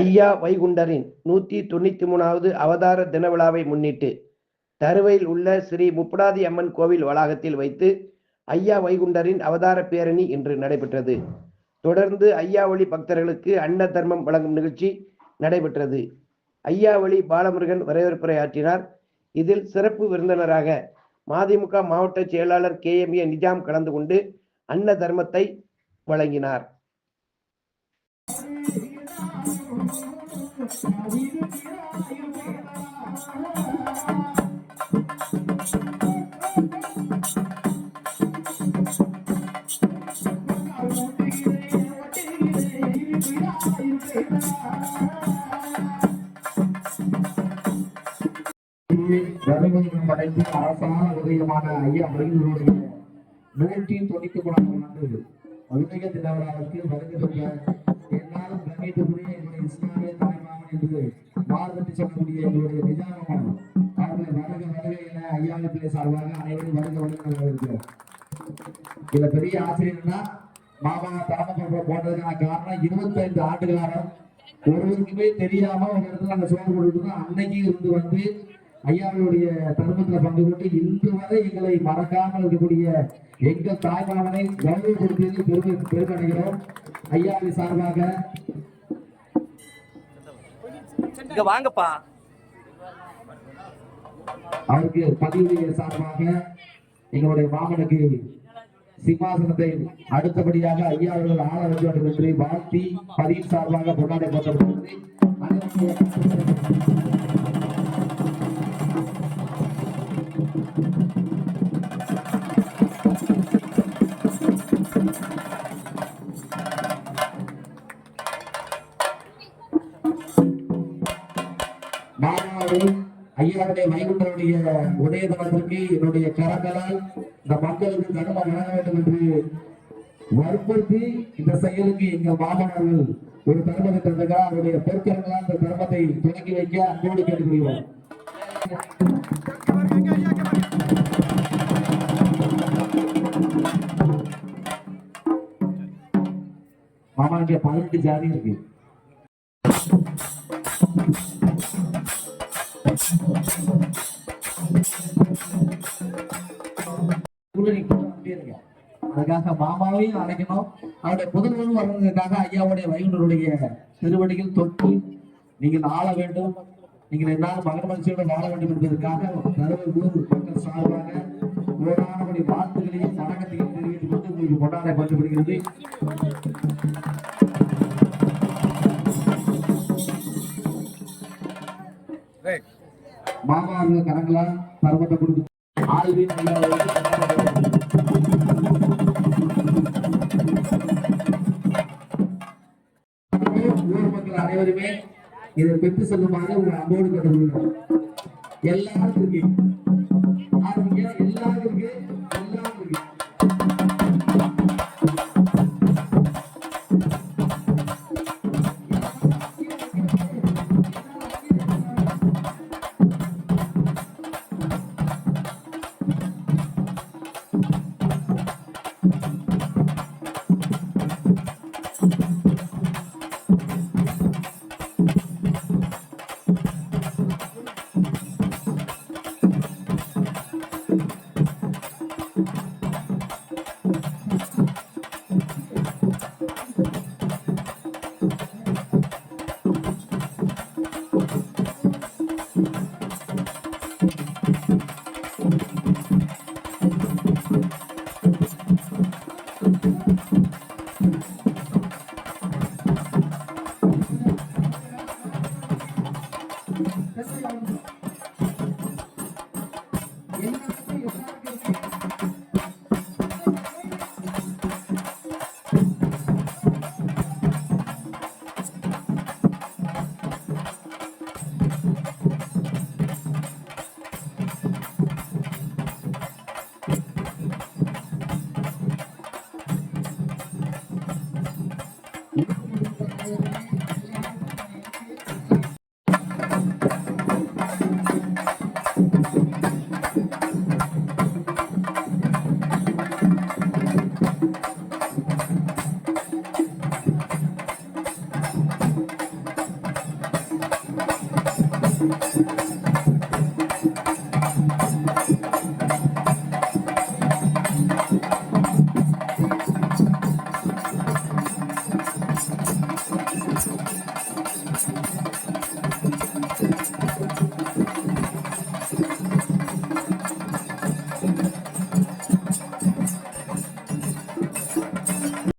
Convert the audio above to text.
ஐயா வைகுண்டரின் 193வது அவதார தின விழாவை முன்னிட்டு தருவையில் உள்ள ஸ்ரீ முப்படாதி அம்மன் கோவில் வளாகத்தில் வைத்து ஐயா வைகுண்டரின் அவதார பேரணி இன்று நடைபெற்றது. தொடர்ந்து ஐயாவளி பக்தர்களுக்கு அன்ன தர்மம் வழங்கும் நிகழ்ச்சி நடைபெற்றது. ஐயாவளி பாலமுருகன் வரவேற்புரை ஆற்றினார். இதில் சிறப்பு விருந்தினராக மதிமுக மாவட்ட செயலாளர் KMA நிஜாம் கலந்து கொண்டு அன்ன தர்மத்தை வழங்கினார். படைத்து அரசான உதயமான ஐயா வைகுண்டருடைய 193 ஆண்டு அபிஷேக தினவிழாவிற்கு வருகின்ற எல்லாரும் கண்ணியத்துக்குரிய என்னுடைய இஸ்லாமிய தாய்மாமன் என்று மாறுபட்டு சொல்லக்கூடிய எங்களுடைய நிஜாமன் அவர்கள் வருக வருக என ஐயாவின் பிள்ளை சார்பாக அனைவரும் வருக வருக இருக்கிறோம். இதுல பெரிய ஆசிரியர்னா மாமா தலைமை போட்டதுக்கான காரணம் 25 ஆண்டு காலம் ஒருவருக்குமே தெரியாம ஒரு இடத்துல நாங்க சோறு போட்டுட்டு அன்னைக்கு இருந்து வந்து ஐயாவுடைய தர்மத்துல பங்கு கொண்டு இன்று வரை எங்களை மறக்காமல் இருக்கக்கூடிய எங்கள் தாய்மாமனை கௌரவப்படுத்தியது பெருமை அடைகிறோம். ஐயாவை சார்பாக வாங்கப்பா அவருக்கு பதிவுடைய சார்பாக எங்களுடைய மாமனுக்கு சிம்மாசனத்தை அடுத்தபடியாக ஐயா அவர்கள் ஆள வேண்டும் என்று வாழ்த்தி பதிவு சார்பாக கொண்டாடப்பட்டது. ஐயாவுடைய வைகுண்டருடைய உதய தினத்திற்கு என்னுடைய கரங்களால் இந்த மக்களுக்கு தர்மம் வழங்க வேண்டும் என்று வற்புறுத்தி இந்த செயலுக்கு எங்க மாமனர்கள் ஒரு தர்மத்தை தந்திருக்கிறார். அவருடைய பொற்கரங்களால் இந்த தர்மத்தை தொடங்கி வைக்க அன்போடு கேட்டுக்கொள்கிறோம். மாமா இங்க 18 ஜாதி இருக்கு. அதுக்காக மாமாவையும் அழைக்கணும். அவருடைய புதல்வரும் வர்றதுக்காக ஐயாவுடைய வைகுண்டருடைய திருவடிகள் தொட்டு நீங்கள் ஆள வேண்டும், நீங்கள் என்னாலும் மகன் மகிழ்ச்சியோடு வாழ வேண்டும் என்பதற்காக தருவை ஊர் மக்கள் சார்பாக கோடானபடி வாழ்த்துகளையும் வணக்கத்தையும் தெரிவித்துக் கொண்டு உங்களுக்கு கொண்டாட பட்டுப்படுகிறது. மாமா அவர்கள் கரங்களால் தர்மத்தை கொடுத்து ஆழ்வின் ஊர் மக்கள் அனைவருமே இதை பெற்று செல்லுமாறு உங்க அன்போடு கேட்டுக்கொள்கிறோம். எல்லாரும் இருக்கு எல்லாரும் இருக்கு எல்லாரும் இருக்கு. Thank you.